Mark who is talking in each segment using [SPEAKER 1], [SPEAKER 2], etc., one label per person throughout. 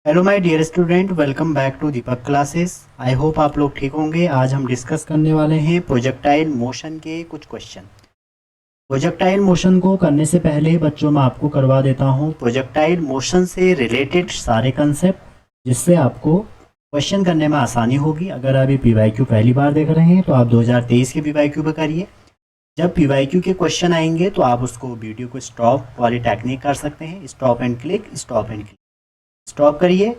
[SPEAKER 1] Hello my dear student, welcome back to Deepak classes. I hope आप लोग ठीक होंगे। आज हम डिस्कस करने वाले हैं प्रोजेक्टाइल मोशन के कुछ क्वेश्चन। प्रोजेक्टाइल मोशन को करने से पहले बच्चों मैं आपको करवा देता हूं प्रोजेक्टाइल मोशन से रिलेटेड सारे कंसेप्ट, जिससे आपको क्वेश्चन करने में आसानी होगी। अगर आप ये पीवाईक्यू पहली बार देख रहे हैं तो आप 2023 के पीवाईक्यू पे करिए। जब पीवाईक्यू के क्वेश्चन आएंगे तो आप उसको वीडियो को स्टॉप वाली टेक्निक कर सकते हैं, stop and click, stop and click. Stop करिए,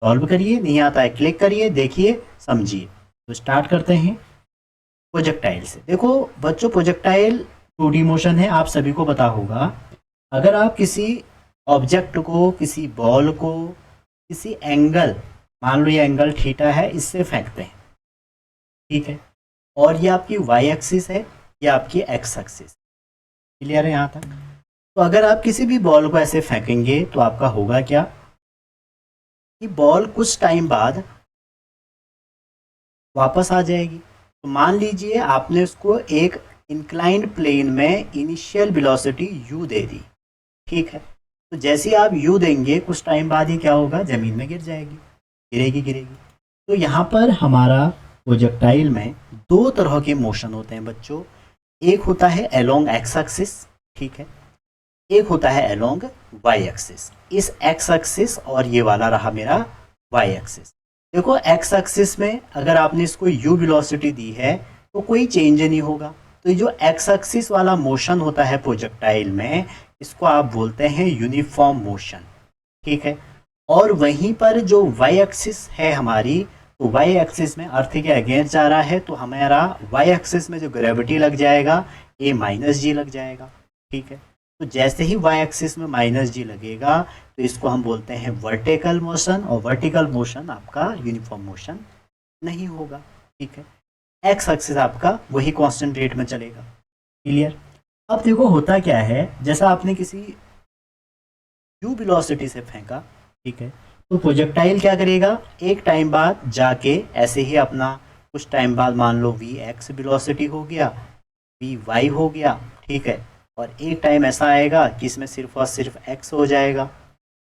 [SPEAKER 1] सॉल्व करिए, नहीं आता है क्लिक करिए, देखिए, समझिए। तो स्टार्ट करते हैं प्रोजेक्टाइल से। देखो बच्चों, प्रोजेक्टाइल 2D मोशन है, आप सभी को पता होगा। अगर आप किसी ऑब्जेक्ट को, किसी बॉल को किसी एंगल, मान लो ये एंगल थीटा है, इससे फेंकते हैं, ठीक है, और ये आपकी वाई एक्सिस है, ये आपकी एक्स एक्सिस। क्लियर है यहाँ तक? तो अगर आप किसी भी बॉल को ऐसे फेंकेंगे तो आपका होगा क्या कि बॉल कुछ टाइम बाद वापस आ जाएगी। तो मान लीजिए आपने उसको एक इंक्लाइंड प्लेन में इनिशियल वेलोसिटी u दे दी, ठीक है। तो जैसे आप u देंगे कुछ टाइम बाद ही क्या होगा, जमीन में गिर जाएगी, गिरेगी गिरेगी। तो यहाँ पर हमारा प्रोजेक्टाइल में दो तरह के मोशन होते हैं बच्चों। एक होता है अलोंग एक्स एक्सिस, ठीक है, एक होता है अलोंग वाई एक्सिस। इस एक्स एक्सिस और ये वाला रहा मेरा वाई एक्सिस। देखो एक्स एक्सिस में अगर आपने इसको u वेलोसिटी दी है तो कोई चेंज नहीं होगा। तो जो एक्स एक्सिस वाला मोशन होता है प्रोजेक्टाइल में, इसको आप बोलते हैं यूनिफॉर्म मोशन, ठीक है। और वहीं पर जो वाई एक्सिस है हमारी, तो वाई एक्सिस में अर्थ के अगेंस्ट जा रहा है, तो हमारा वाई एक्सिस में जो ग्रेविटी लग जाएगा a माइनस जी लग जाएगा, ठीक है। तो जैसे ही वाई एक्सिस में माइनस जी लगेगा तो इसको हम बोलते हैं वर्टिकल मोशन, और वर्टिकल मोशन आपका यूनिफॉर्म मोशन नहीं होगा, ठीक है। एक्स एक्सिस आपका वही कांस्टेंट रेट में चलेगा। क्लियर? अब देखो होता क्या है, जैसा आपने किसी u वेलोसिटी से फेंका, ठीक है, तो प्रोजेक्टाइल क्या करेगा, एक टाइम बाद जाके ऐसे ही अपना कुछ टाइम बाद मान लो वी एक्स वेलोसिटी हो गया, वी वाई हो गया, ठीक है, और एक टाइम ऐसा आएगा कि इसमें सिर्फ और सिर्फ एक्स हो जाएगा,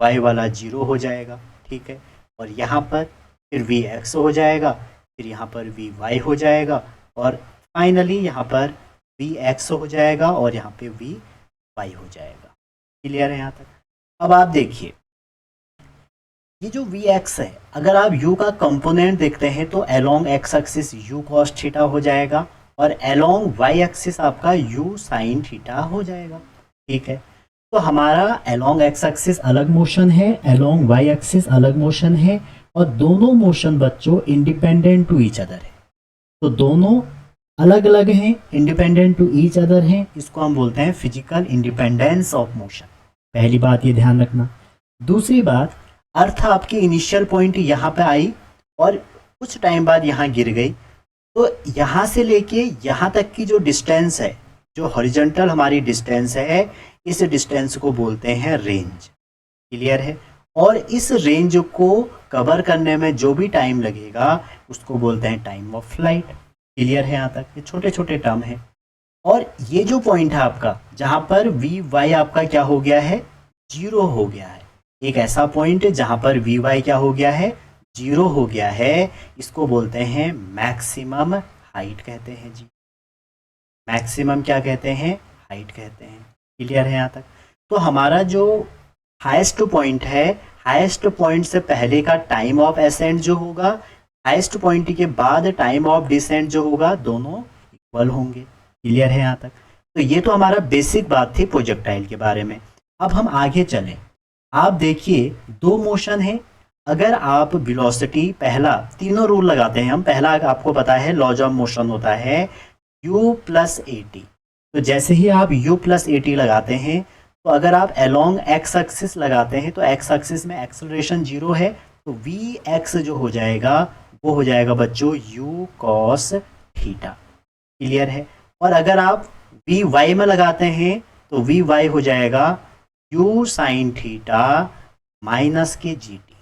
[SPEAKER 1] वाई वाला जीरो हो जाएगा, ठीक है, और यहाँ पर फिर वी एक्स हो जाएगा, फिर यहाँ पर वी वाई हो जाएगा, और फाइनली यहाँ पर वी एक्स हो जाएगा और यहाँ पे वी वाई हो जाएगा। क्लियर है यहाँ तक? अब आप देखिए ये जो वी एक्स है, अगर आप u का कंपोनेंट देखते हैं तो along x axis u cos theta हो जाएगा, और अलोंग वाई एक्सिस आपका u साइन थीटा हो जाएगा, ठीक है। तो हमारा अलोंग एक्स एक्सिस अलग मोशन है, अलोंग वाई एक्सिस अलग मोशन है, और दोनों मोशन बच्चों इंडिपेंडेंट टू ईच अदर है। तो दोनों अलग अलग हैं, इंडिपेंडेंट टू ईच अदर हैं। इसको हम बोलते हैं फिजिकल इंडिपेंडेंस ऑफ मोशन। पहली बात ये ध्यान रखना। दूसरी बात, अर्थ आपकी इनिशियल पॉइंट यहाँ पे आई और कुछ टाइम बाद यहाँ गिर गई, तो यहाँ से लेके यहाँ तक की जो डिस्टेंस है, जो हॉरिजॉन्टल हमारी डिस्टेंस है, इस डिस्टेंस को बोलते हैं रेंज। क्लियर है? और इस रेंज को कवर करने में जो भी टाइम लगेगा उसको बोलते हैं टाइम ऑफ फ्लाइट। क्लियर है यहाँ तक? ये छोटे छोटे टर्म है। और ये जो पॉइंट है आपका, जहाँ पर वी वाई आपका क्या हो गया है, जीरो हो गया है, एक ऐसा पॉइंट जहाँ पर वी वाई क्या हो गया है, जीरो हो गया है, इसको बोलते हैं मैक्सिमम हाइट कहते हैं जी। मैक्सिमम क्या कहते हैं, हाइट कहते हैं। क्लियर है यहाँ तक? तो हमारा जो हाईएस्ट पॉइंट है, हाईएस्ट पॉइंट से पहले का टाइम ऑफ असेंट जो होगा, हाईएस्ट पॉइंट के बाद टाइम ऑफ डिसेंट जो होगा, दोनों इक्वल होंगे। क्लियर है यहाँ तक? तो ये तो हमारा बेसिक बात थी प्रोजेक्टाइल के बारे में। अब हम आगे चलें। आप देखिए दो मोशन है। अगर आप वेलोसिटी, पहला तीनों रूल लगाते हैं हम। पहला आपको पता है लॉज ऑफ मोशन होता है u प्लस ए टी। तो जैसे ही आप u प्लस ए टी लगाते हैं, तो अगर आप अलोंग एक्स एक्सिस लगाते हैं तो एक्स एक्सिस में एक्सेलरेशन जीरो है, तो वी एक्स जो हो जाएगा वो हो जाएगा बच्चों u cos थीटा। क्लियर है? और अगर आप वी वाई में लगाते हैं तो वी वाई हो जाएगा u साइन थीटा माइनस के जी टी।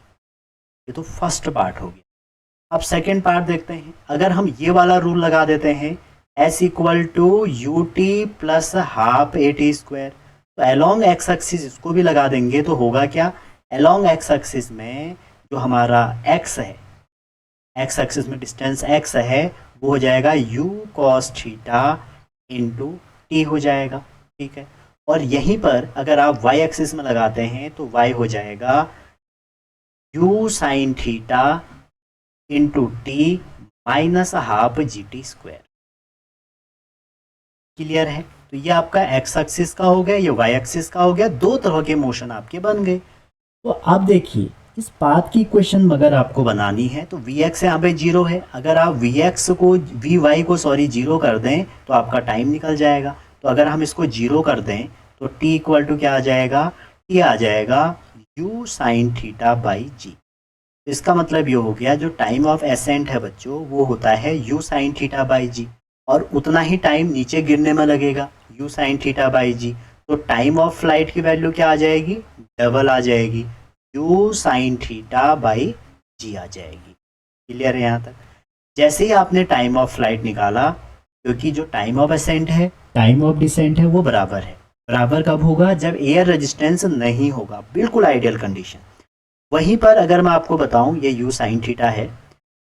[SPEAKER 1] ये तो फर्स्ट पार्ट हो गया। अब सेकेंड पार्ट देखते हैं। अगर हम ये वाला रूल लगा देते हैं s equal to u t plus half a t square, तो अलोंग एक्स एक्सिस इसको भी लगा देंगे तो होगा क्या, अलोंग एक्स एक्सिस में जो हमारा x है, x एक्सिस में डिस्टेंस x है, वो हो जाएगा u cos theta into T हो जाएगा। ठीक है, और यहीं पर अगर आप y एक्सिस में लगाते हैं तो y हो जाएगा u sine theta into T minus half G T square. Clear है? तो ये आपका x एक्सिस का हो गया, ये y एक्सिस का हो गया, दो तरह के मोशन आपके बन गए। तो अब देखिए इस पाथ की इक्वेशन अगर आपको बनानी है तो Vx यहाँ पे जीरो है, अगर आप Vx को Vy को जीरो कर दें तो आपका टाइम निकल जाएगा। तो अगर हम इसको जीरो कर दें तो t इक्वल टू क्या आ जाएगा, t आ जाएगा u साइन थीटा बाई जी। इसका मतलब ये हो गया जो टाइम ऑफ एसेंट है बच्चों वो होता है u साइन थीटा बाई जी, और उतना ही टाइम नीचे गिरने में लगेगा u साइन थीटा बाई जी। तो टाइम ऑफ फ्लाइट की वैल्यू क्या आ जाएगी, डबल आ जाएगी, u साइन थीटा बाई जी आ जाएगी। क्लियर है यहाँ तक? जैसे ही आपने टाइम ऑफ फ्लाइट निकाला, क्योंकि जो टाइम ऑफ असेंट है टाइम ऑफ डिसेंट है वो बराबर है। बराबर कब होगा, जब एयर रेजिस्टेंस नहीं होगा, बिल्कुल आइडियल कंडीशन। वहीं पर अगर मैं आपको बताऊं ये u साइन थीटा है,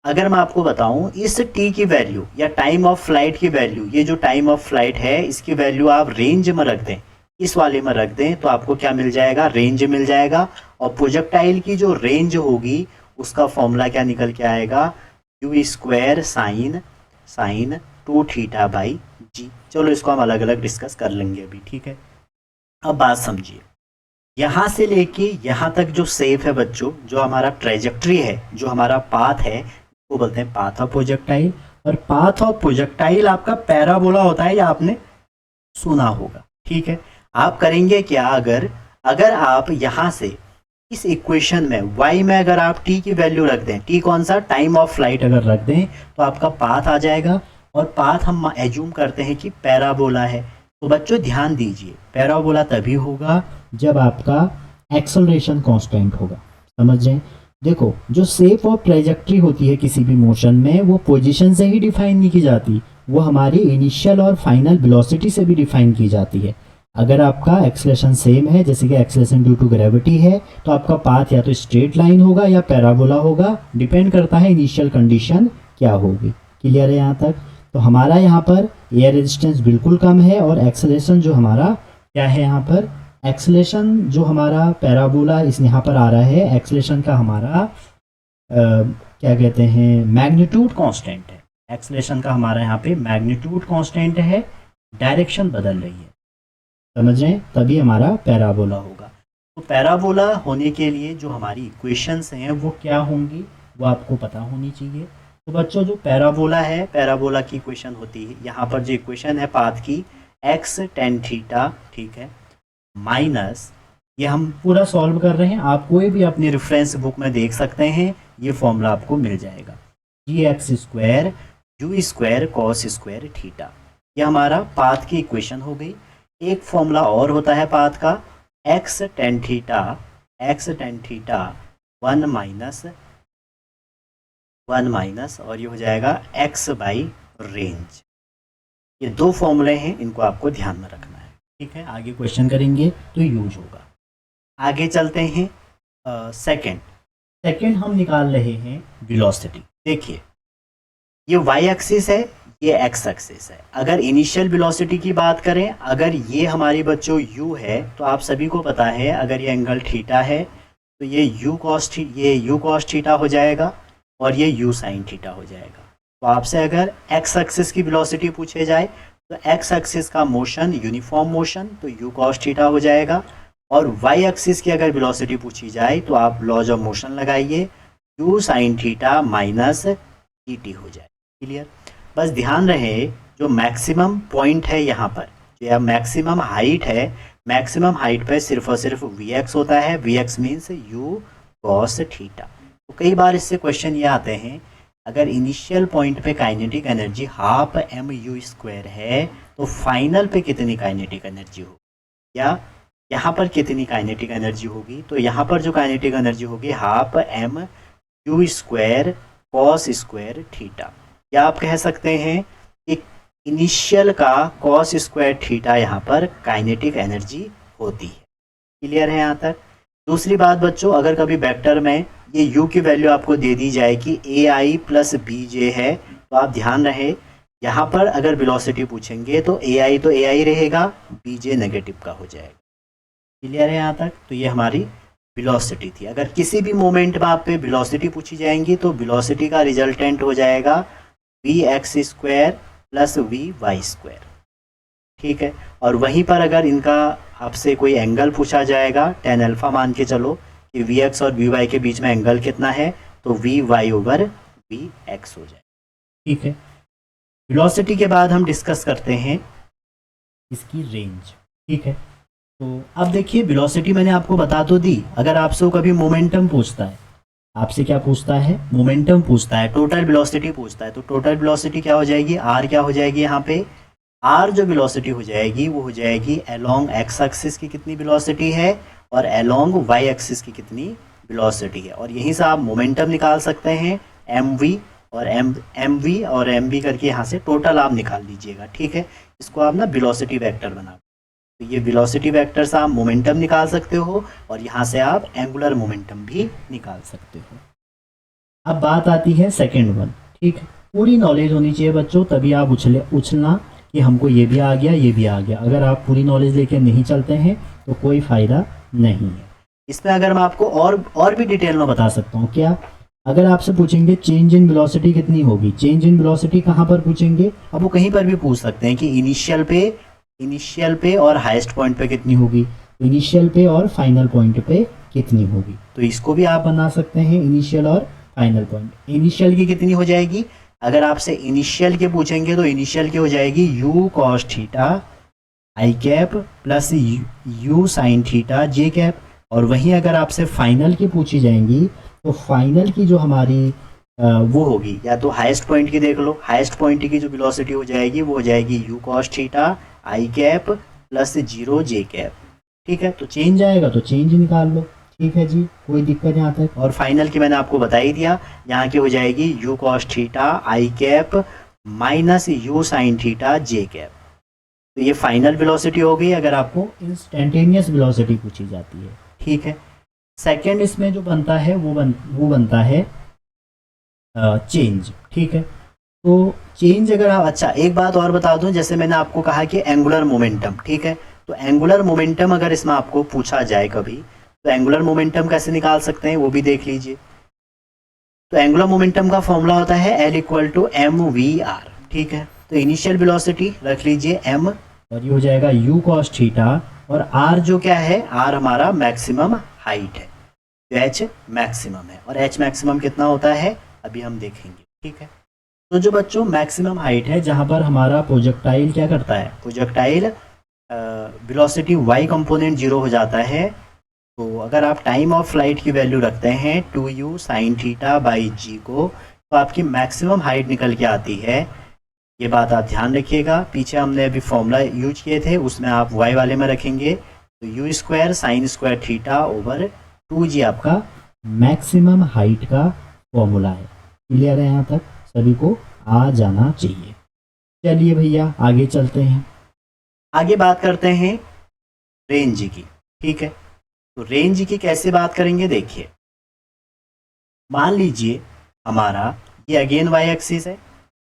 [SPEAKER 1] अगर मैं आपको बताऊं इस t की वैल्यू या टाइम ऑफ फ्लाइट की वैल्यू, ये जो टाइम ऑफ फ्लाइट है इसकी वैल्यू आप रेंज में रख दें, इस वाले में रख दें, तो आपको क्या मिल जाएगा, रेंज मिल जाएगा। और प्रोजेक्टाइल की जो रेंज होगी उसका फॉर्मूला क्या निकल के आएगा, u square sine two theta by g. चलो इसको हम अलग अलग डिस्कस कर लेंगे अभी। ठीक है, अब बात समझिए, यहाँ से लेके यहाँ तक जो सेफ है बच्चों, जो हमारा ट्रेजेक्ट्री है, जो हमारा पाथ है, वो बोलते हैं पाथ ऑफ प्रोजेक्टाइल। और पाथ ऑफ प्रोजेक्टाइल आपका पैराबोला होता है, या आपने सुना होगा। ठीक है, आप करेंगे क्या, अगर आप यहाँ से इस इक्वेशन में y में अगर आप t की वैल्यू रख दें, t कौन सा, टाइम ऑफ फ्लाइट अगर रख दें तो आपका पाथ आ जाएगा। और पाथ हम एज्यूम करते हैं कि पैराबोला है। तो बच्चों ध्यान दीजिए, पैराबोला तभी होगा जब आपका एक्सेलरेशन कांस्टेंट होगा। समझ रहे हैं? देखो जो शेप ऑफ ट्रेजेक्ट्री होती है किसी भी मोशन में, वो पोजीशन से ही डिफाइन नहीं की जाती, वो हमारी इनिशियल और फाइनल वेलोसिटी से भी डिफाइन की जाती है। अगर आपका एक्सेलरेशन सेम है, जैसे कि एक्सेलरेशन ड्यू टू ग्रेविटी है, तो आपका पाथ या तो स्ट्रेट लाइन होगा या पैराबोला होगा, डिपेंड करता है इनिशियल कंडीशन क्या होगी। क्लियर है यहाँ तक? तो हमारा यहाँ पर एयर रेजिस्टेंस बिल्कुल कम है, और एक्सेलरेशन जो हमारा क्या है यहाँ पर, एक्सेलरेशन जो हमारा पैराबोला इस यहाँ पर आ रहा है, एक्सेलरेशन का हमारा क्या कहते हैं, मैग्नीट्यूड कांस्टेंट है। एक्सेलरेशन का हमारा यहाँ पे मैग्नीट्यूड कांस्टेंट है, डायरेक्शन बदल रही है। समझ रहे हैं? तभी हमारा पैराबोला होगा। तो पैराबोला होने के लिए जो हमारी इक्वेशंस हैं वो क्या होंगी, वो आपको पता होनी चाहिए। तो बच्चों जो पैराबोला है, पैराबोला की इक्वेशन होती है, यहाँ पर जो इक्वेशन है पाथ की, x tan थीटा, ठीक है, माइनस, ये हम पूरा सॉल्व कर रहे हैं, आप कोई भी अपनी रेफरेंस बुक में देख सकते हैं, ये फॉर्मूला आपको मिल जाएगा, gx square u square cos square theta. ये हमारा पाथ की इक्वेशन हो गई। एक फॉर्मूला और होता है पाथ का, x tan थीटा 1 माइनस और ये हो जाएगा x बाई रेंज। ये दो फॉर्मूले हैं, इनको आपको ध्यान में रखना है। ठीक है, आगे क्वेश्चन करेंगे तो यूज होगा। आगे चलते हैं सेकंड हम निकाल रहे हैं वेलोसिटी। देखिए ये y एक्सिस है, ये x एक्सिस है। अगर इनिशियल वेलोसिटी की बात करें, अगर ये हमारी बच्चों u है, तो आप सभी को पता है अगर ये एंगल थीटा है तो ये u cos थीटा हो जाएगा और ये u sin थीटा हो जाएगा। तो आपसे अगर x एक्सिस की वेलोसिटी पूछे जाए तो x एक्सिस का मोशन यूनिफॉर्म मोशन, तो u cos थीटा हो जाएगा। और y एक्सिस की अगर वेलोसिटी पूछी जाए तो आप लॉज ऑफ मोशन लगाइए, u sin theta minus dt हो जाए। क्लियर? बस ध्यान रहे जो मैक्सिमम पॉइंट है यहाँ पर, जो मैक्सिमम हाइट है, मैक्सिमम हाइट पे सिर्फ और सिर्फ Vx होता है। Vx means u cos theta. तो कई बार इससे क्वेश्चन ये आते हैं, अगर इनिशियल पॉइंट पे kinetic energy half mu square है तो फाइनल पे कितनी काइनेटिक एनर्जी होगी, या यहाँ पर कितनी काइनेटिक एनर्जी होगी। तो यहाँ पर जो काइनेटिक एनर्जी होगी half mu square cos square theta, या आप कह सकते हैं कि इनिशियल का कॉस स्क्वायर थीटा यहाँ पर काइनेटिक एनर्जी होती है। क्लियर है यहाँ तक? दूसरी बात बच्चों, अगर कभी वेक्टर में ये u की वैल्यू आपको दे दी जाएगी ai प्लस bj है, तो आप ध्यान रहे यहाँ पर अगर वेलोसिटी पूछेंगे तो ai तो ai रहेगा, bj नेगेटिव का हो जाएगा। क्लियर है यहाँ तक? तो ये हमारी वेलोसिटी थी। अगर किसी भी मोमेंट में आप पे वेलोसिटी पूछी जाएंगी तो वेलोसिटी का रिजल्टेंट हो जाएगा vx² प्लस vy²। ठीक है, और वहीं पर अगर इनका आपसे कोई एंगल पूछा जाएगा, tan अल्फा मान के चलो कि vx और vy के बीच में एंगल कितना है, तो vy ओवर vx हो जाए। ठीक है, वेलोसिटी के बाद हम डिस्कस करते हैं इसकी रेंज। ठीक है, तो अब देखिए वेलोसिटी मैंने आपको बता तो दी। अगर आपसे कभी मोमेंटम पूछता है, आपसे क्या पूछता है, मोमेंटम पूछता है, टोटल वेलोसिटी पूछता है, तो टोटल वेलोसिटी क्या हो जाएगी, r क्या हो जाएगी, यहाँ पे r जो वेलोसिटी हो जाएगी वो हो जाएगी अलोंग x एक्सिस की कितनी वेलोसिटी है और अलोंग y एक्सिस की कितनी वेलोसिटी है, और यहीं से आप मोमेंटम निकाल सकते हैं mv और mv और mv करके यहाँ से टोटल आप निकाल लीजिएगा। ठीक है, इसको आप ना वेलोसिटी वेक्टर बना, तो ये वेलोसिटी वेक्टर से आप मोमेंटम निकाल सकते हो और यहाँ से आप एंगुलर मोमेंटम भी निकाल सकते हो। अब बात आती है सेकंड वन। ठीक है, पूरी नॉलेज होनी चाहिए बच्चों, तभी आप उछलना कि हमको ये भी आ गया ये भी आ गया। अगर आप पूरी नॉलेज लेके नहीं चलते हैं तो कोई फ़ायदा नहीं है। इसमें अगर मैं आपको और भी डिटेल में बता सकता हूँ। क्या, अगर आपसे पूछेंगे चेंज इन वेलोसिटी कितनी होगी, चेंज इन वेलोसिटी कहाँ पर पूछेंगे, अब वो कहीं पर भी पूछ सकते हैं कि इनिशियल पे और हाईएस्ट पॉइंट पे कितनी होगी, इनिशियल पे और फाइनल पॉइंट पे कितनी होगी, तो इसको भी आप बना सकते हैं इनिशियल और फाइनल पॉइंट। इनिशियल की कितनी हो जाएगी, अगर आपसे इनिशियल के पूछेंगे तो इनिशियल की हो जाएगी u cos theta i cap plus u sin theta j cap, और वहीं अगर आपसे फाइनल की पूछी जाएंगी तो फाइनल की जो हमारी वो होगी, या तो हाईएस्ट पॉइंट की देख लो, हाईएस्ट पॉइंट की जो वेलोसिटी हो जाएगी वो हो जाएगी u cos theta i cap plus 0 J cap. ठीक है, तो चेंज आएगा तो चेंज निकाल लो। ठीक है जी, कोई दिक्कत यहाँ तक। और फाइनल की मैंने आपको बता ही दिया, यहाँ की हो जाएगी u cos theta i cap minus u sin theta j cap. तो ये फाइनल वेलोसिटी हो गई अगर आपको इंस्टेंटेनियस वेलोसिटी पूछी जाती है। ठीक है, सेकंड इसमें जो बनता है वो बनता है चेंज। ठीक है, तो चेंज अगर आप, अच्छा एक बात और बता दूं, जैसे मैंने आपको कहा कि एंगुलर मोमेंटम। ठीक है, तो एंगुलर मोमेंटम अगर इसमें आपको पूछा जाए कभी, तो एंगुलर मोमेंटम कैसे निकाल सकते हैं वो भी देख लीजिए। तो एंगुलर मोमेंटम का फॉर्मूला होता है L इक्वल टू mvr। ठीक है, तो इनिशियल वेलोसिटी रख लीजिए m, और ये हो जाएगा u cos थीटा, और r जो क्या है, r हमारा मैक्सिमम हाइट है, जो h मैक्सिमम है, और h मैक्सिमम कितना होता है अभी हम देखेंगे। ठीक है, तो जो बच्चों मैक्सिमम हाइट है जहाँ पर हमारा प्रोजेक्टाइल क्या करता है, प्रोजेक्टाइल वेलोसिटी y कंपोनेंट 0 हो जाता है, तो अगर आप टाइम ऑफ फ्लाइट की वैल्यू रखते हैं 2u sin थीटा बाई जी को, तो आपकी मैक्सिमम हाइट निकल के आती है। ये बात आप ध्यान रखिएगा, पीछे हमने अभी फॉर्मूला यूज किए थे उसमें आप y वाले में रखेंगे, तो u square sine square theta over 2g आपका मैक्सिमम हाइट का फॉर्मूला है। क्लियर है, यहाँ तक सभी को आ जाना चाहिए। चलिए भैया आगे चलते हैं, आगे बात करते हैं रेंज की। ठीक है, तो रेंज की कैसे बात करेंगे, देखिए मान लीजिए हमारा ये अगेन y एक्सिस है,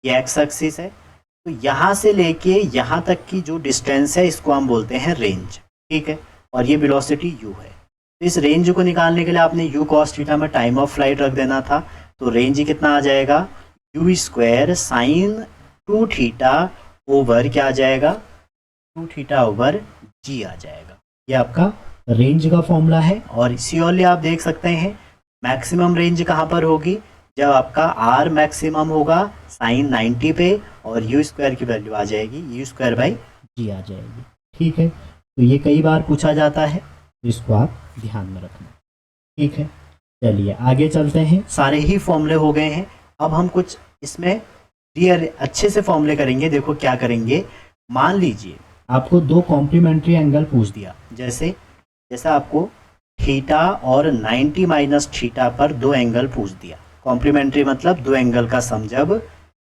[SPEAKER 1] ये x एक्सिस है, तो यहाँ से लेके यहाँ तक की जो डिस्टेंस है इसको हम बोलते हैं रेंज। ठीक है, और ये वेलोसिटी u है, तो इस रेंज को निकालने के लिए आपने u cos थीटा में टाइम ऑफ फ्लाइट रख देना था, तो रेंज कितना आ जाएगा, u square sine 2 theta over क्या आ जाएगा, 2 थीटा ओवर g आ जाएगा। ये आपका रेंज का फॉर्मूला है, और इसी और आप देख सकते हैं मैक्सिमम रेंज कहाँ पर होगी, जब आपका r मैक्सिमम होगा साइन 90 पे, और u स्क्वायर की वैल्यू आ जाएगी u स्क्वायर बाई g आ जाएगी। ठीक है, तो ये कई बार पूछा जाता है, तो इसको आप ध्यान में रखना। ठीक है, चलिए आगे चलते हैं, सारे ही फॉर्मूले हो गए हैं, अब हम कुछ इसमें अच्छे से फॉर्मूले करेंगे। देखो क्या करेंगे, मान लीजिए आपको दो कॉम्प्लीमेंट्री एंगल पूछ दिया, जैसे आपको थीटा और 90 माइनस थीटा पर दो एंगल पूछ दिया। कॉम्प्लीमेंट्री मतलब दो एंगल का सम जब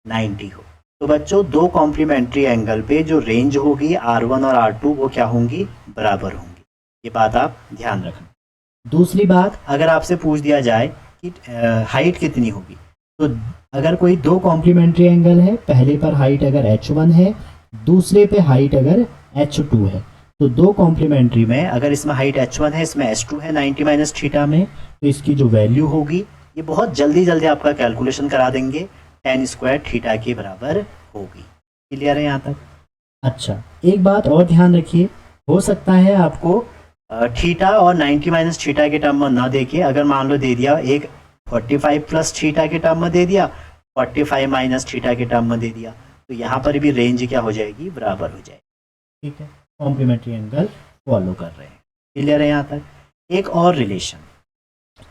[SPEAKER 1] 90 हो, तो बच्चों दो कॉम्प्लीमेंट्री एंगल पे जो रेंज होगी R1 और R2 वो क्या होंगी, बराबर होंगी। ये बात आप ध्यान रखना। दूसरी बात, अगर आपसे पूछ दिया जाए इसकी हाइट कितनी होगी। तो अगर कोई दो कॉम्प्लीमेंट्री एंगल है, पहले पर हाइट अगर h1 है, दूसरे पे हाइट अगर h2 है, तो दो कॉम्प्लीमेंट्री में अगर इसमें हाइट h1 है, इसमें h2 है 90 माइनस थीटा में, तो इसकी जो वैल्यू होगी ये बहुत जल्दी जल्दी आपका कैलकुलेशन करा देंगे, tan स्क्वायर थीटा के बराबर होगी। क्लियर है यहाँ तक। अच्छा, एक बात और ध्यान रखिए, हो सकता है आपको थीटा और 90 माइनस थीटा के टर्म में ना देके, अगर मान लो दे दिया एक 45 प्लस थीटा के टर्म में दे दिया, 45 माइनस थीटा के टर्म में दे दिया, तो यहाँ पर भी रेंज क्या हो जाएगी, बराबर हो जाएगी। ठीक है, कॉम्प्लीमेंट्री एंगल फॉलो कर रहे हैं। क्लियर है यहाँ तक। एक और रिलेशन,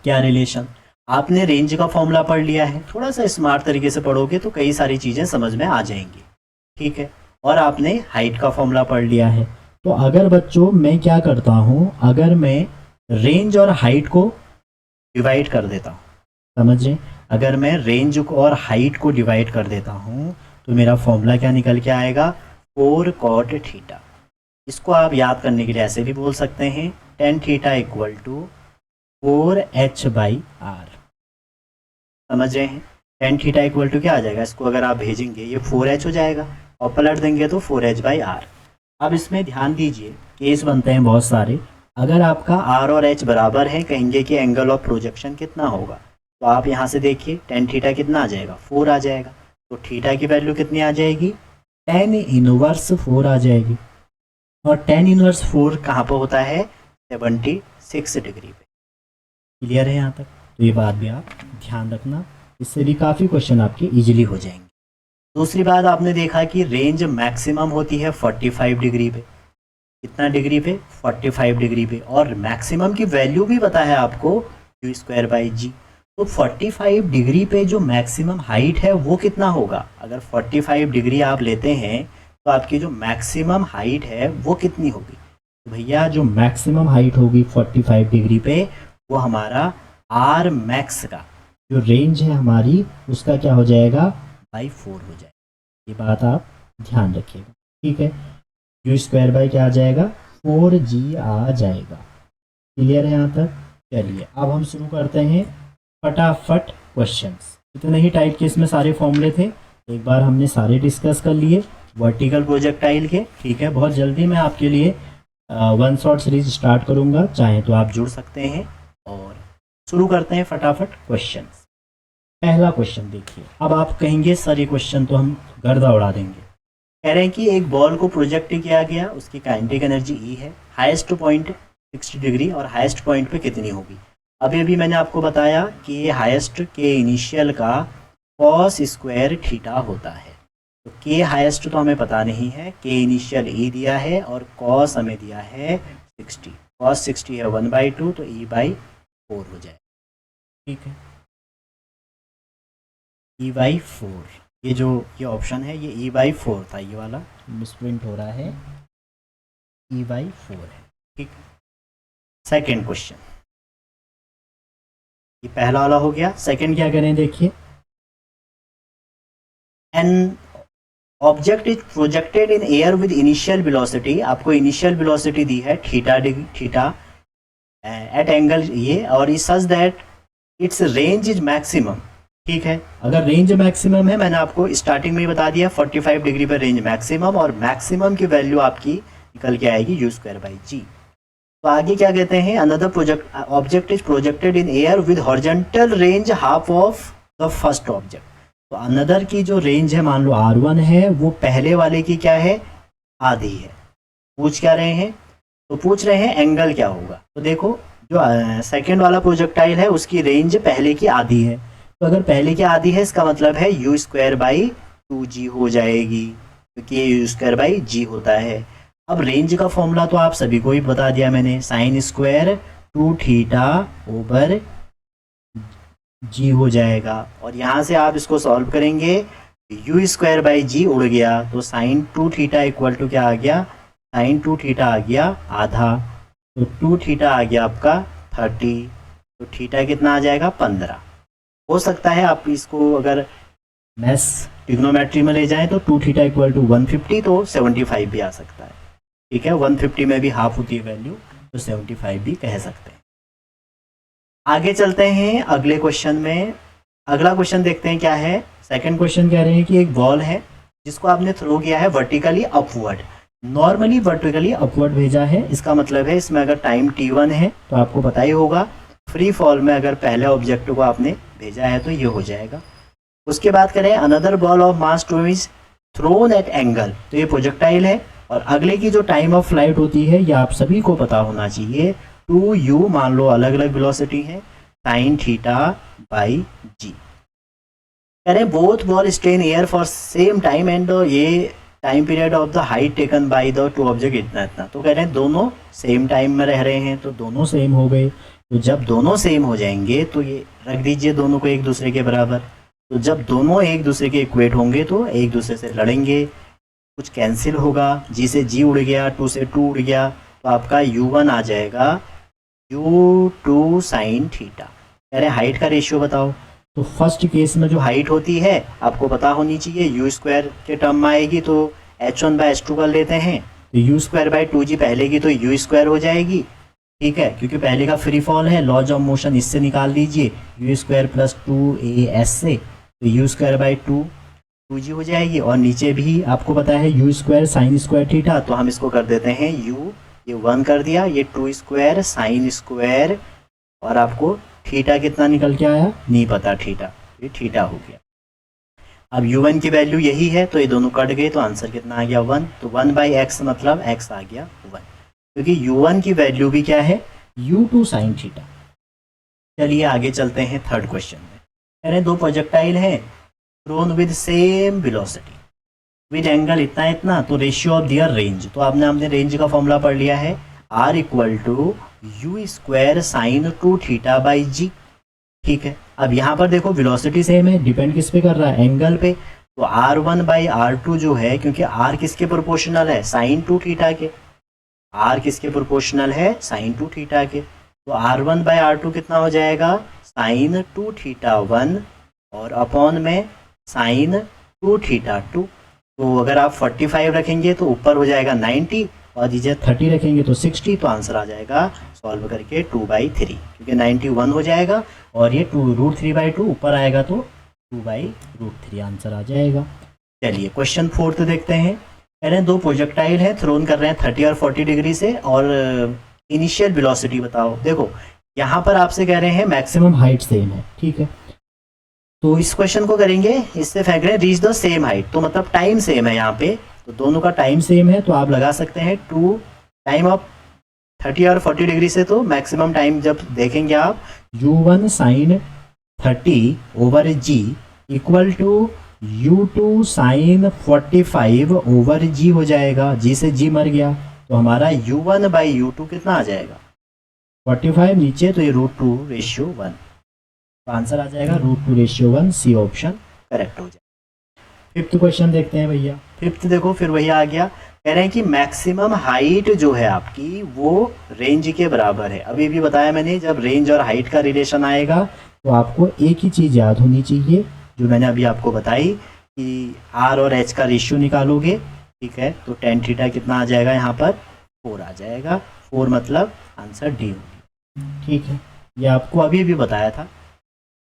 [SPEAKER 1] क्या रिलेशन, आपने रेंज का फॉर्मूला पढ़ लिया है, थोड़ा सा स्मार्ट तरीके से पढ़ोगे तो कई सारी चीज़ें समझ में आ जाएंगी। ठीक है, और आपने हाइट का फॉर्मूला पढ़ लिया है। तो अगर बच्चों मैं क्या करता हूँ, अगर मैं रेंज और हाइट को डिवाइड कर देता हूँ, समझ रहे, अगर मैं रेंज और हाइट को डिवाइड कर देता हूँ तो मेरा फॉर्मूला क्या निकल के आएगा, 4 cot थीटा। इसको आप याद करने के लिए ऐसे भी बोल सकते हैं, tan theta equal to 4h/r। समझ रहे हैं, tan थीटा इक्वल टू क्या आ जाएगा, इसको अगर आप भेजेंगे ये 4h हो जाएगा और पलट देंगे तो 4h/r। अब इसमें ध्यान दीजिए, केस बनते हैं बहुत सारे, अगर आपका r और h बराबर है, कहेंगे कि एंगल ऑफ प्रोजेक्शन कितना होगा, तो आप यहाँ से देखिए tan थीटा कितना आ जाएगा, 4 आ जाएगा, तो थीटा की वैल्यू कितनी आ जाएगी, tan इनवर्स 4 आ जाएगी। और tan इनवर्स 4 कहाँ पर होता है, 76 डिग्री पे। क्लियर है यहाँ तक। तो ये बात भी आप ध्यान रखना, इससे भी काफ़ी क्वेश्चन आपके इजीली हो जाएंगे। दूसरी बात, आपने देखा कि रेंज मैक्सिमम होती है 45 डिग्री पे। कितना डिग्री पे, 45 डिग्री पे, और मैक्सिमम की वैल्यू भी पता है आपको, u²/g। तो 45 डिग्री पे जो मैक्सिमम हाइट है वो कितना होगा, अगर 45 डिग्री आप लेते हैं तो आपकी जो मैक्सिमम हाइट है वो कितनी होगी, तो भैया जो मैक्सिमम हाइट होगी 45 डिग्री पे, वो हमारा r मैक्स का जो रेंज है हमारी, उसका क्या हो जाएगा, /4 हो जाएगा। ये बात आप ध्यान रखिएगा। ठीक है, u² क्या आ जाएगा, 4g आ जाएगा। क्लियर है यहाँ तक। चलिए अब हम शुरू करते हैं फटाफट क्वेश्चंस। इतने ही टाइप के इसमें सारे फॉर्मूले थे, एक बार हमने सारे डिस्कस कर लिए वर्टिकल प्रोजेक्टाइल के। ठीक है, बहुत जल्दी मैं आपके लिए वन शॉट सीरीज स्टार्ट करूँगा, चाहे तो आप जुड़ सकते हैं। और शुरू करते हैं फटाफट क्वेश्चंस। पहला क्वेश्चन देखिए, अब आप कहेंगे सर ये क्वेश्चन तो हम गर्दा उड़ा देंगे। कह रहे हैं कि एक बॉल को प्रोजेक्ट किया गया, उसकी काइनेटिक एनर्जी E है, हाईएस्ट पॉइंट 60 डिग्री, और हाईएस्ट पॉइंट पे कितनी होगी। अभी मैंने आपको बताया कि ये हाईएस्ट के इनिशियल का cos² थीटा होता है। तो के हाईएस्ट तो हमें पता नहीं है, के इनिशियल E दिया है और cos हमें दिया है 60, cos 60 है 1/2, तो E/4 हो जाए। ठीक है, E/4, ये जो ये ऑप्शन है ये E/4 था, ये वाला मिसप्रिंट हो रहा है, E/4 है। ठीक, सेकेंड क्वेश्चन, ये पहला वाला हो गया। सेकेंड क्या करें, देखिए, an object is projected in air with initial velocity, आपको इनिशियल वेलोसिटी दी है थीटा एट एंगल ये, और is such that it's range is maximum. ठीक है, अगर रेंज मैक्सिमम है, मैंने आपको स्टार्टिंग में ही बता दिया 45 डिग्री पर रेंज मैक्सिमम, और मैक्सिमम की वैल्यू आपकी निकल के आएगी u²/g। तो आगे क्या कहते हैं, another object is projected in air with horizontal range half of the first object. तो अनदर की जो रेंज है, मान लो r1 है, वो पहले वाले की क्या है, आधी है। पूछ क्या रहे हैं, तो पूछ रहे हैं एंगल क्या होगा। तो देखो, जो सेकेंड वाला प्रोजेक्टाइल है उसकी रेंज पहले की आधी है, तो अगर पहले की आधी है इसका मतलब है u²/2g हो जाएगी, क्योंकि ये u²/g होता है। अब रेंज का फॉर्मूला तो आप सभी को ही बता दिया मैंने, sin² 2θ/g हो जाएगा। और यहाँ से आप इसको सॉल्व करेंगे, u²/g उड़ गया, तो sin 2θ इक्वल टू क्या आ गया, sin 2θ आ गया आधा, तो 2θ आ गया आपका 30, तो थीटा कितना आ जाएगा 15। हो सकता है आप इसको अगर मैथ्स ट्रिग्नोमेट्री में ले जाएं तो 2θ इक्वल टू 150, तो 75 भी आ सकता है। ठीक है, 150 में भी हाफ होती है वैल्यू, तो 75 भी कह सकते हैं। आगे चलते हैं अगले क्वेश्चन में। अगला क्वेश्चन देखते हैं क्या है। सेकंड क्वेश्चन कह रहे हैं कि एक बॉल है जिसको आपने थ्रो किया है vertically upward. Normally vertically upward भेजा है, इसका मतलब है इसमें अगर टाइम t1 है तो आपको पता ही होगा फ्री फॉल में अगर पहले ऑब्जेक्ट को आपने भेजा है तो ये हो जाएगा। उसके बाद करें another ball of mass 2 is thrown at angle, तो ये प्रोजेक्टाइल है और अगले की जो टाइम ऑफ फ्लाइट होती है ये आप सभी को पता होना चाहिए 2u, मान लो अलग अलग वेलोसिटी है, साइन थीटा बाई जी। करें both ball stay in air for same time and ये time period of the height taken by the two object इतना इतना, तो कह रहे हैं दोनों सेम टाइम में रह रहे हैं तो दोनों सेम हो गए। तो जब दोनों सेम हो जाएंगे तो ये रख दीजिए दोनों को एक दूसरे के बराबर। तो जब दोनों एक दूसरे के इक्वेट होंगे तो एक दूसरे से लड़ेंगे, कुछ कैंसिल होगा, जी से जी उड़ गया, टू से टू उड़ गया, तो आपका u1 आ जाएगा u2 साइन थीटा। कह रहे हाइट का रेशियो बताओ। तो फर्स्ट केस में जो हाइट होती है आपको पता होनी चाहिए यू स्क्वायर के टर्म में आएगी, तो h1 बाय h2 कर लेते हैं, तो यू स्क्वायर बाई 2g पहले की तो यू स्क्वायर हो जाएगी, ठीक है, क्योंकि पहले का फ्री फॉल है, लॉज ऑफ मोशन इससे निकाल लीजिए, यू स्क्वायर प्लस 2as से, तो यू स्क्वायर बाई 2g हो जाएगी। और नीचे भी आपको पता है you square sine square theta, तो हम इसको कर देते हैं u, ये 1 कर दिया, ये 2 स्क्वायर साइन स्क्वायर, और आपको थीटा कितना निकल के आया नहीं पता, थीटा, ये थीटा हो गया। अब u1 की वैल्यू यही है तो ये दोनों कट गए, तो आंसर कितना आ गया 1, तो 1 बाई एक्स मतलब x आ गया 1, क्योंकि u1 की वैल्यू भी क्या है u2 साइन थीटा। चलिए आगे चलते हैं थर्ड क्वेश्चन में। कह रहे दो प्रोजेक्टाइल हैं thrown with same velocity with angle इतना इतना, तो रेशियो ऑफ दियर रेंज, तो हमने रेंज का फॉर्मूला पढ़ लिया है r equal to u square sine 2 theta by g, ठीक है। अब यहाँ पर देखो वेलोसिटी सेम है, डिपेंड किस पे कर रहा है एंगल पे, तो r1 बाई r2 जो है, क्योंकि r किसके प्रोपोर्शनल है साइन 2 थीटा के, r किसके प्रोपोर्शनल है साइन 2 थीटा के, तो r1 बाई r2 कितना हो जाएगा साइन 2 थीटा 1 और अपॉन में साइन 2 थीटा 2, तो अगर आप 45 रखेंगे तो ऊपर हो जाएगा 90 और दीजिए 30 रखेंगे तो 60, तो आंसर आ जाएगा सॉल्व करके 2/3, क्योंकि 91 हो जाएगा और ये 2√3/2 ऊपर आएगा तो 2/√3 आंसर आ जाएगा। चलिए क्वेश्चन 4 देखते हैं। कह रहे हैं दो प्रोजेक्टाइल है थ्रोन कर रहे हैं 30 और 40 डिग्री से और इनिशियल वेलोसिटी बताओ। देखो यहाँ पर आपसे कह रहे हैं मैक्सिमम हाइट सेम है, ठीक है, तो इस क्वेश्चन को करेंगे इससे फेंक रहे हैं रीच द सेम हाइट, तो मतलब टाइम सेम है यहाँ पे, तो दोनों का टाइम सेम है, तो आप लगा सकते हैं 2 टाइम ऑफ 30 और 40 डिग्री से, तो मैक्सिमम टाइम जब देखेंगे आप u1 sine 30 over g equal to u2 sine 45 over g हो जाएगा, g से g मर गया, तो हमारा u1 बाई u2 कितना आ जाएगा 45 नीचे, तो ये √2 रेशियो 1, तो आंसर आ जाएगा √2 रेशियो 1, सी ऑप्शन करेक्ट हो जाएगा। फिफ्थ क्वेश्चन देखते हैं भैया। फिफ्थ देखो फिर वही आ गया, कह रहे हैं कि मैक्सिमम हाइट जो है आपकी वो रेंज के बराबर है। अभी भी बताया मैंने जब रेंज और हाइट का रिलेशन आएगा तो आपको एक ही चीज़ याद होनी चाहिए जो मैंने अभी आपको बताई कि r और h का रेशियो निकालोगे, ठीक है, तो tan थीटा कितना आ जाएगा यहाँ पर 4 आ जाएगा, 4 मतलब आंसर डी होगी, ठीक है, ये आपको अभी भी बताया था।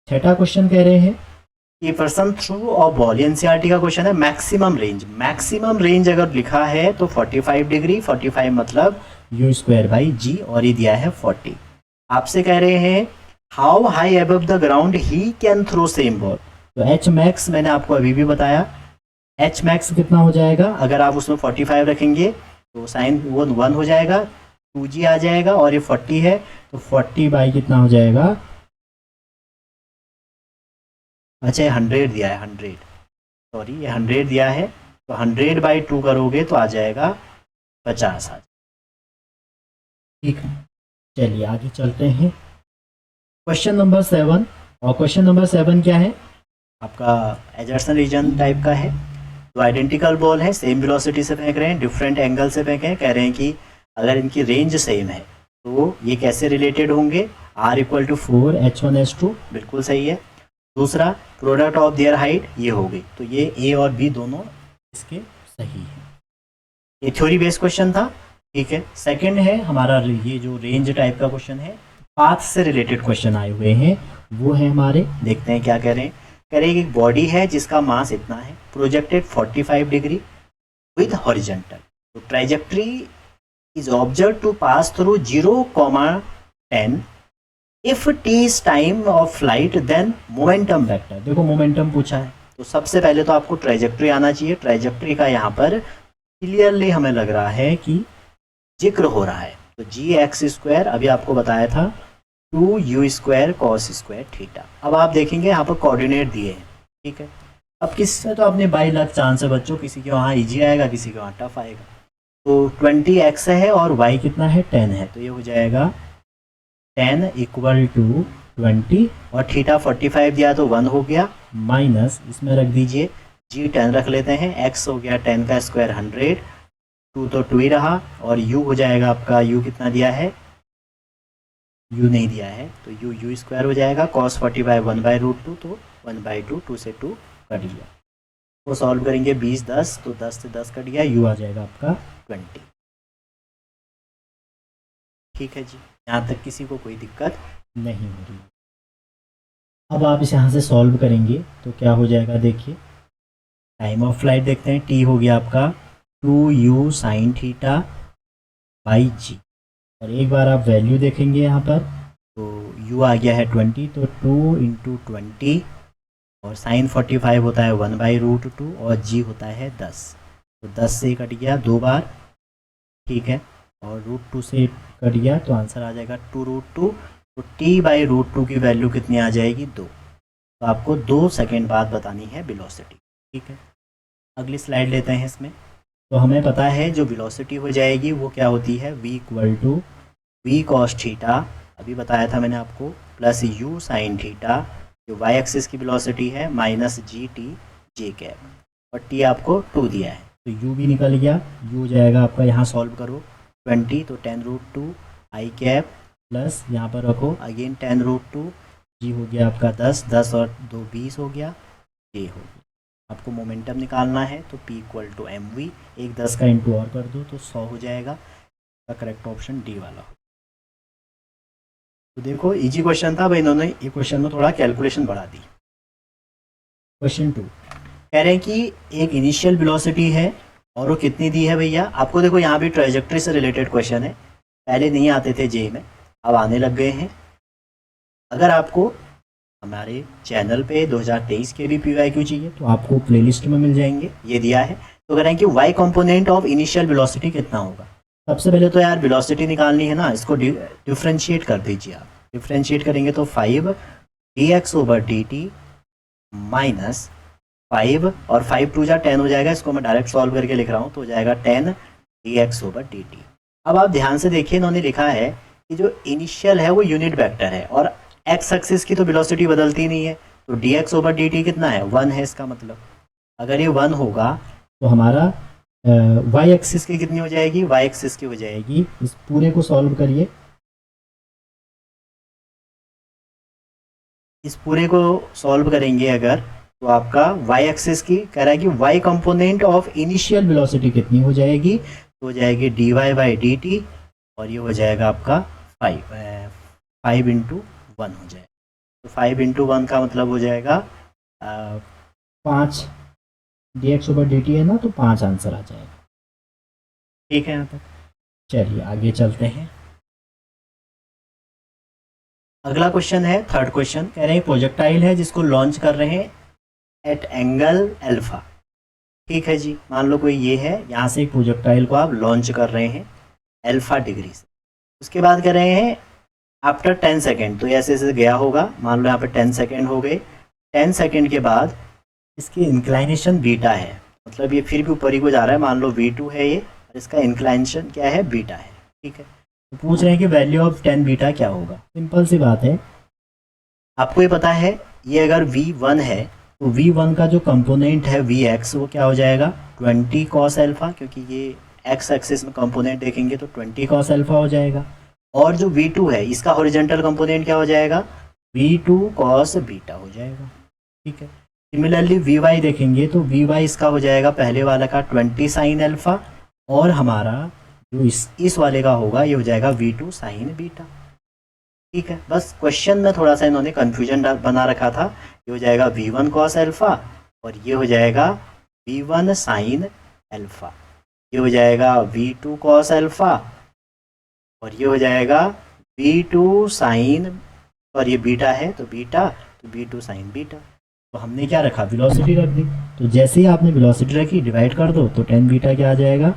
[SPEAKER 1] छठा क्वेश्चन कह रहे हैं कि पर्सन थ्रू और बॉल, एनसीईआरटी का क्वेश्चन है मैक्सिमम रेंज। मैक्सिमम रेंज अगर लिखा है तो 45 डिग्री, 45 मतलब यू स्क्वायर बाई जी, और ये दिया है 40। आपसे कह रहे हैं how high above the ground he can throw same ball, तो एच मैक्स मैंने आपको अभी भी बताया, एच मैक्स कितना हो जाएगा, अगर आप उसमें 45 रखेंगे तो साइन वो 1 हो जाएगा, 2g आ जाएगा, और ये 40 है तो 40 बाई कितना हो जाएगा, अच्छा ये 100 दिया है, 100 सॉरी ये 100 दिया है, तो 100 बाई 2 करोगे तो आ जाएगा 50 आ जाएगा, ठीक है। चलिए आगे चलते हैं क्वेश्चन नंबर 7, और क्वेश्चन नंबर 7 क्या है आपका एजर्सन रीजन टाइप का है। तो आइडेंटिकल बॉल है, सेम वेलोसिटी से फेंक रहे हैं, डिफरेंट एंगल से फेंके हैं, कह रहे हैं कि अगर इनकी रेंज सेम है तो ये कैसे रिलेटेड होंगे, r equal to 4 h1 h2, बिल्कुल सही है। दूसरा प्रोडक्ट ऑफ देयर हाइट ये हो गई, तो ये ए और बी दोनों इसके सही है। ये थ्योरी बेस्ड क्वेश्चन था, ठीक है। सेकंड है हमारा ये जो रेंज टाइप का क्वेश्चन है, पाथ से रिलेटेड क्वेश्चन आए हुए हैं, वो है हमारे, देखते हैं क्या कह रहे हैं। कह रहे हैं कि एक बॉडी है जिसका मास इतना है, प्रोजेक्टेड 45 डिग्री विद हॉरिजेंटल, तो trajectory is observe to pass through 0,10 if t is time of flight then momentum vector. देखो मोमेंटम पूछा है, तो सबसे पहले तो आपको ट्राइजेक्टरी आना चाहिए। ट्राइजेक्टरी का यहाँ पर क्लियरली हमें लग रहा है कि जिक्र हो रहा है, तो जी एक्स स्क्वायर अभी आपको बताया था 2u² cos स्क्वायर थीटा। अब आप देखेंगे यहाँ पर कोऑर्डिनेट दिए हैं, ठीक है। अब किससे तो अपने 22 लाख चांस है बच्चों, किसी के वहाँ इजी आएगा, किसी के वहाँ टफ आएगा। तो 20x है और y कितना है 10 है, तो ये हो जाएगा 10 = 20 और थीटा 45 दिया तो 1 हो गया, माइनस इसमें रख दीजिए जी 10 रख लेते हैं, x हो गया 10 का स्क्वायर 100, 2 तो 2 ही रहा, और u हो जाएगा आपका, u कितना दिया है, u नहीं दिया है तो u² हो जाएगा, cos 45 1/√2, तो 1/2, 2 से 2 कट गया। वो सॉल्व करेंगे 20 10, तो 10 से 10 कट गया, u आ जाएगा आपका 20। ठीक है जी, यहाँ तक किसी को कोई दिक्कत नहीं हो रही। अब आप इसे यहाँ से सॉल्व करेंगे तो क्या हो जाएगा, देखिए टाइम ऑफ फ्लाइट देखते हैं, t हो गया आपका 2u sin थीटा बाई जी, और एक बार आप वैल्यू देखेंगे यहाँ पर, तो u आ गया है 20, तो 2 × 20 और sin 45 होता है 1/√2 और g होता है 10, तो 10 से कट गया 2 बार, ठीक है, और √2 से कट गया तो आंसर आ जाएगा 2√2, तो t/√2 की वैल्यू कितनी आ जाएगी 2, तो आपको 2 सेकेंड बाद बतानी है वेलोसिटी, ठीक है। अगली स्लाइड लेते हैं इसमें, तो हमें पता है जो वेलोसिटी हो जाएगी वो क्या होती है, v = v cos थीटा, अभी बताया था मैंने आपको, प्लस u sin थीटा, जो y एक्सिस की वेलोसिटी है, माइनस gt j कैप, और t आपको 2 दिया है, तो u भी निकल गया, u हो जाएगा आपका, यहाँ सॉल्व करो 20, तो 10√2 i कैप, प्लस यहाँ पर रखो अगेन 10√2, g हो गया आपका 10, 10 और 2 20 हो गया, j हो गया। आपको मोमेंटम निकालना है तो p = mv, एक 10 का इंटू और कर दो तो 100 हो जाएगा, का करेक्ट ऑप्शन डी वाला हो। तो देखो इजी क्वेश्चन था भाई, इन्होंने ये क्वेश्चन में थोड़ा कैलकुलेशन बढ़ा दी। क्वेश्चन 2 कह रहे हैं कि एक इनिशियल वेलोसिटी है और वो कितनी दी है भैया, आपको देखो यहाँ भी ट्राइजेक्टरी से रिलेटेड क्वेश्चन है, पहले नहीं आते थे जे में, अब आने लग गए हैं। अगर आपको हमारे चैनल पे 2023 के भी PYQ चाहिए तो आपको प्लेलिस्ट में मिल जाएंगे, ये दिया है। तो कह रहे हैं कि y component of initial velocity कितना होगा। सबसे पहले तो यार वेलोसिटी निकालनी है ना, इसको डिफ्रेंशिएट कर दीजिए आप, डिफ्रेंशिएट करेंगे तो 5 dx/dt माइनस 5 और 5 2 जा 10 हो जाएगा, इसको मैं डायरेक्ट सॉल्व करके लिख रहा हूँ, तो हो जाएगा 10 dx/dt। अब आप ध्यान से देखिए, इन्होंने लिखा है कि जो इनिशियल है वो यूनिट वेक्टर है और एक्स एक्सिस की तो वेलोसिटी बदलती नहीं है, तो dx/dt कितना है 1 है, इसका मतलब अगर ये 1 होगा तो हमारा y एक्सिस की कितनी हो जाएगी, y एक्सिस की हो जाएगी, इस पूरे को सॉल्व करिए, इस पूरे को सॉल्व करेंगे अगर, तो आपका y एक्सिस की कह रहा है कि y component of initial velocity कितनी हो जाएगी, तो हो जाएगी dy/dt, और ये हो जाएगा आपका 5 × 1 हो जाएगा, तो 5 × 1 का मतलब हो जाएगा 5 dx/dt है ना, तो 5 आंसर आ जाएगा, ठीक है यहाँ तक। चलिए आगे चलते हैं। अगला क्वेश्चन है थर्ड क्वेश्चन, कह रहे हैं प्रोजेक्टाइल है जिसको लॉन्च कर रहे हैं एट एंगल अल्फा, ठीक है जी। मान लो कोई ये है, यहाँ से एक प्रोजेक्टाइल को आप लॉन्च कर रहे हैं अल्फा डिग्री से, उसके बाद कह रहे हैं आफ्टर 10 सेकेंड, तो ऐसे ऐसे गया होगा, मान लो यहाँ पे 10 सेकेंड हो गए, 10 सेकेंड के बाद इसकी इंक्लाइनेशन बीटा है, मतलब ये फिर भी ऊपर ही को जा रहा है, मान लो v2 है ये, और इसका इंक्लाइनेशन क्या है, बीटा है, ठीक है। तो पूछ रहे हैं कि वैल्यू ऑफ 10 बीटा क्या होगा। सिंपल सी बात है, आपको ये पता है ये अगर v1 है तो v1 का जो कंपोनेंट है vx वो क्या हो जाएगा 20 cos अल्फा, क्योंकि ये x एक्सिस में कंपोनेंट देखेंगे तो 20 cos अल्फा हो जाएगा, और जो v2 है इसका हॉरिजॉन्टल कंपोनेंट क्या हो जाएगा v2 cos बीटा हो जाएगा, ठीक है। सिमिलरली vy देखेंगे तो vy इसका हो जाएगा पहले वाला का 20 sin अल्फा, और हमारा जो इस वाले का होगा ये हो जाएगा v2 sin बीटा, ठीक है, बस क्वेश्चन में थोड़ा सा इन्होंने कन्फ्यूजन बना रखा था। ये हो जाएगा v1 कॉस अल्फा और ये हो जाएगा v1 साइन अल्फा। ये हो जाएगा v2 कॉस अल्फा और ये हो जाएगा v2 साइन, और ये बीटा है तो बीटा, तो v2 साइन बीटा। तो हमने क्या रखा, वेलोसिटी रख दी। तो जैसे ही आपने वेलोसिटी रखी डिवाइड कर दो तो टेन बीटा क्या आ जाएगा,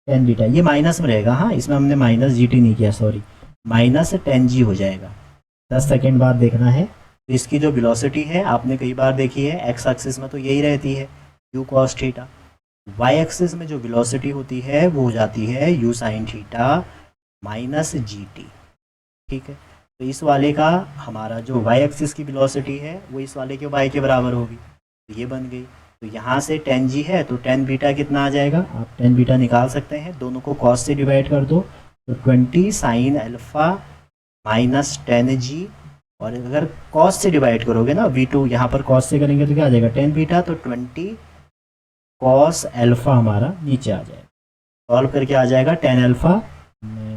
[SPEAKER 1] टेन बीटा। ये माइनस में रहेगा, हाँ इसमें हमने माइनस जी टी नहीं किया, सॉरी, माइनस टेन जी हो जाएगा। 10 सेकेंड बाद देखना है। तो इसकी जो वेलोसिटी है आपने कई बार देखी है, एक्स एक्सिस में तो यही रहती है u cos theta, y axis में जो वेलोसिटी होती है वो हो जाती है u sine theta minus g t. ठीक है, तो इस वाले का हमारा जो वाई एक्सिस की वेलोसिटी है वो इस वाले के वाई के बराबर होगी, तो ये बन गई। तो यहाँ से टेन जी है तो टेन बीटा कितना आ जाएगा, आप टेन बीटा निकाल सकते हैं, दोनों को कॉस से डिवाइड कर दो तो 20 sine alpha minus ten G, और अगर कॉस से डिवाइड करोगे ना v2, यहाँ पर कॉस से करेंगे तो क्या आ जाएगा टेन बीटा, तो 20 कॉस अल्फा हमारा नीचे आ जाएगा। सॉल्व करके आ जाएगा tan alpha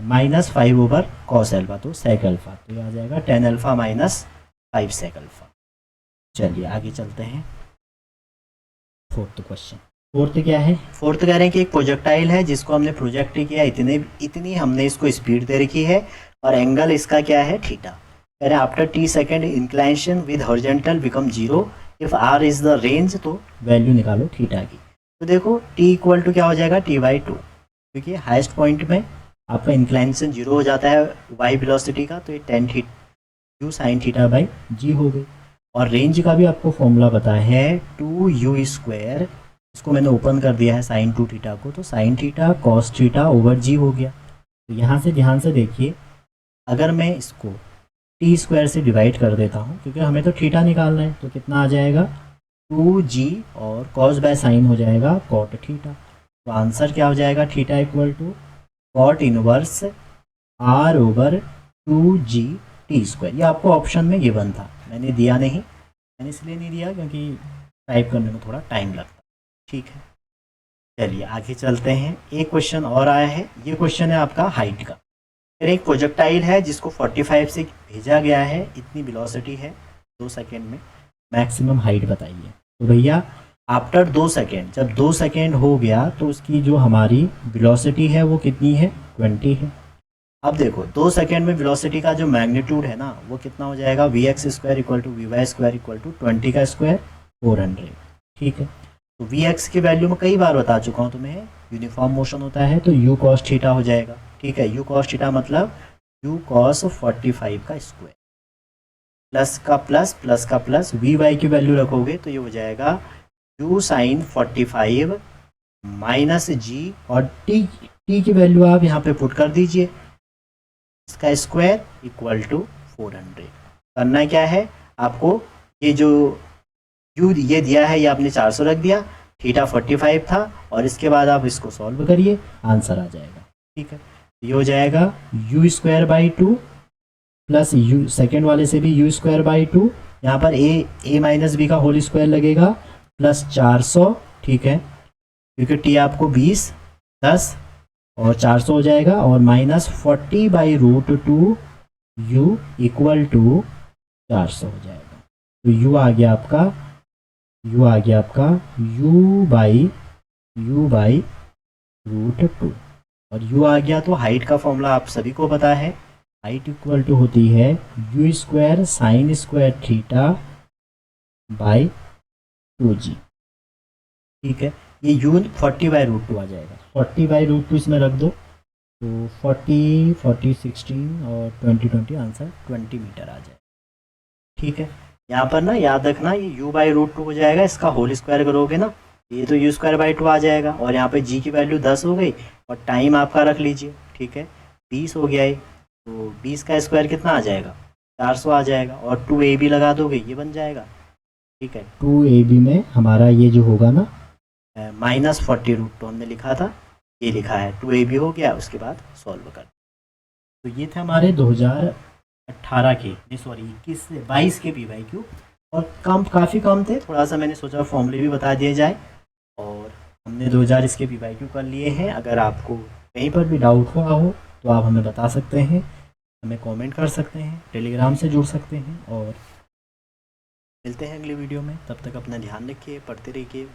[SPEAKER 1] minus 5 over cos alpha, तो सेक अल्फा, तो ये आ जाएगा tan alpha minus 5 sec alpha. चलिए आगे चलते हैं। फोर्थ क्वेश्चन, फोर्थ क्या है, फोर्थ कह रहे हैं कि एक प्रोजेक्टाइल है जिसको हमने प्रोजेक्ट किया, इतनी हमने इसको स्पीड दे रखी है और एंगल इसका क्या है थीटा। कह रहे हैं after t second inclination with horizontal become zero if R is the range, तो वैल्यू निकालो थीटा की। तो देखो टी इक्वल टू क्या हो जाएगा t/2, क्योंकि हाईएस्ट पॉइंट में आपका इंक्लाइनेशन जीरो हो जाता है वाई वेलोसिटी का, तो ये ten u sine theta by g हो गई। और रेंज का भी आपको फॉर्मूला पता है 2u², इसको मैंने ओपन कर दिया है साइन 2 थीटा को, तो sine theta cos theta over g हो गया। तो यहाँ से ध्यान से देखिए, अगर मैं इसको t² से डिवाइड कर देता हूँ क्योंकि हमें तो थीटा निकालना है, तो कितना आ जाएगा 2g और कॉस बाय साइन हो जाएगा कॉट थीटा। तो आंसर क्या हो जाएगा, theta equal to cot inverse r over 2g/t²। ये आपको ऑप्शन में गिवन था, मैंने दिया नहीं, मैंने इसलिए नहीं दिया क्योंकि टाइप करने में थोड़ा टाइम लगता। ठीक है, चलिए आगे चलते हैं। एक क्वेश्चन और आया है, ये क्वेश्चन है आपका हाइट का। फिर एक प्रोजेक्टाइल है जिसको 45 से भेजा गया है, इतनी वेलोसिटी है 2 सेकेंड में, मैक्सिमम हाइट बताइए। तो भैया आफ्टर 2 सेकेंड, जब 2 सेकेंड हो गया तो उसकी जो हमारी वेलोसिटी है वो कितनी है 20 है। अब देखो 2 सेकेंड में वेलोसिटी का जो मैग्नीट्यूड है ना वो कितना हो जाएगा, vx² equal to vy² equal to 20 का स्क्वायर 400। ठीक है, तो vx की वैल्यू में कई बार बता चुका हूँ तुम्हें, यूनिफॉर्म मोशन होता है तो u cos थीटा हो जाएगा। ठीक है, u cos थीटा मतलब u cos 45 का स्क्वायर, प्लस का प्लस प्लस का प्लस, vy की वैल्यू रखोगे तो ये हो जाएगा u sin 45 माइनस जी, और t की वैल्यू आप यहाँ पे पुट कर दीजिए, इसका स्क्वायर इक्वल टू 400। करना क्या है आपको, ये जो u ये दिया है ये आपने 400 रख दिया, थीटा 45 था, और इसके बाद आप इसको सॉल्व करिए, आंसर आ जाएगा। ठीक है, ये हो जाएगा u²/2 प्लस u, सेकेंड वाले से भी u²/2, यहाँ पर a माइनस बी का होल स्क्वायर लगेगा प्लस 400। ठीक है, क्योंकि t आपको 20 10 और 400 हो जाएगा, और माइनस 40/√2 u इक्वल टू 400 हो जाएगा। तो u आ गया आपका u/√2, और u आ गया। तो हाइट का फॉर्मूला आप सभी को पता है, हाइट इक्वल टू होती है u² sine square theta by 2g। ठीक है, ये u 40/√2 आ जाएगा, 40/√2 इसमें रख दो, तो 40 40 16 और 20 20, आंसर 20 मीटर आ जाएगा। ठीक है, यहाँ पर ना याद रखना ये u/√2 हो जाएगा, इसका होल स्क्वायर करोगे ना ये तो u²/2 आ जाएगा, और यहाँ पे g की वैल्यू 10 हो गई, और टाइम आपका रख लीजिए। ठीक है, 20 हो गया है, तो 20 का स्क्वायर कितना आ जाएगा 400 आ जाएगा, और 2ab लगा दोगे ये बन जाएगा। ठीक है, 2ab में हमारा ये जो होगा ना माइनस 40√2 हमने लिखा था, ये लिखा है 2ab हो गया, उसके बाद सॉल्व कर। तो ये थे हमारे 2018 के, नहीं सॉरी 21 से 22 के PYQ, और काफ़ी कम थे, थोड़ा सा मैंने सोचा फॉर्मूले भी बता दिए जाए, और हमने 2000 इसके PYQ कर लिए हैं। अगर आपको कहीं पर भी डाउट हुआ हो तो आप हमें बता सकते हैं, हमें कमेंट कर सकते हैं, टेलीग्राम से जुड़ सकते हैं और मिलते हैं अगली वीडियो में। तब तक अपना ध्यान रखिए, पढ़ते रहिए।